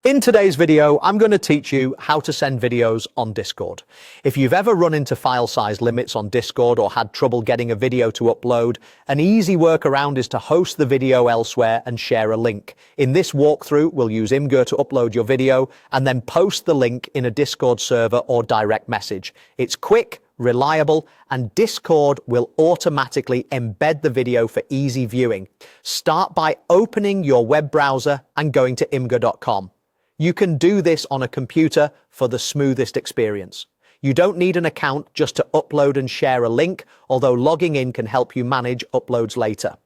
In today's video, I'm going to teach you how to send videos on Discord. If you've ever run into file size limits on Discord or had trouble getting a video to upload, an easy workaround is to host the video elsewhere and share a link. In this walkthrough, we'll use Imgur to upload your video and then post the link in a Discord server or direct message. It's quick, reliable, and Discord will automatically embed the video for easy viewing. Start by opening your web browser and going to imgur.com. You can do this on a computer for the smoothest experience. You don't need an account just to upload and share a link, although logging in can help you manage uploads later.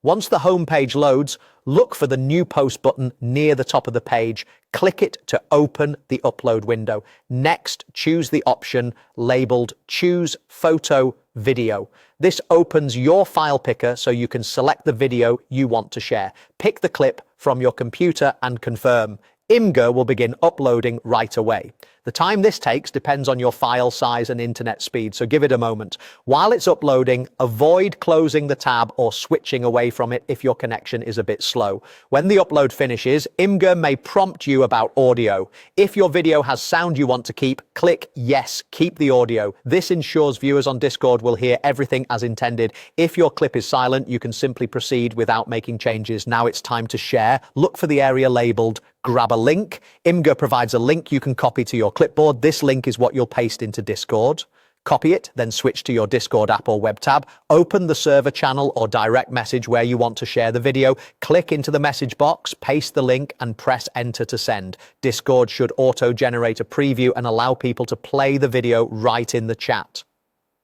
Once the home page loads, look for the New Post button near the top of the page. Click it to open the upload window. Next, choose the option labeled Choose Photo Video. This opens your file picker so you can select the video you want to share. Pick the clip from your computer and confirm. Imgur will begin uploading right away. The time this takes depends on your file size and internet speed, so give it a moment. While it's uploading, avoid closing the tab or switching away from it if your connection is a bit slow. When the upload finishes, Imgur may prompt you about audio. If your video has sound you want to keep, click Yes, keep the audio. This ensures viewers on Discord will hear everything as intended. If your clip is silent, you can simply proceed without making changes. Now it's time to share. Look for the area labeled Grab a Link. Imgur provides a link you can copy to your clipboard. This link is what you'll paste into Discord. Copy it, then switch to your Discord app or web tab. Open the server channel or direct message where you want to share the video. Click into the message box, paste the link, and press enter to send. Discord should auto-generate a preview and allow people to play the video right in the chat.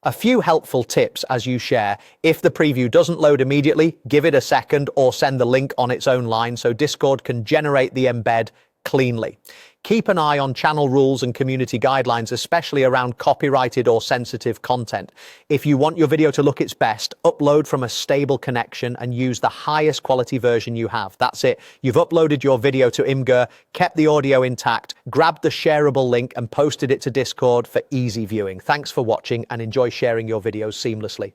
A few helpful tips as you share. If the preview doesn't load immediately, give it a second or send the link on its own line so Discord can generate the embed cleanly. Keep an eye on channel rules and community guidelines, especially around copyrighted or sensitive content. If you want your video to look its best, upload from a stable connection and use the highest quality version you have. That's it. You've uploaded your video to Imgur, kept the audio intact, grabbed the shareable link and posted it to Discord for easy viewing. Thanks for watching and enjoy sharing your videos seamlessly.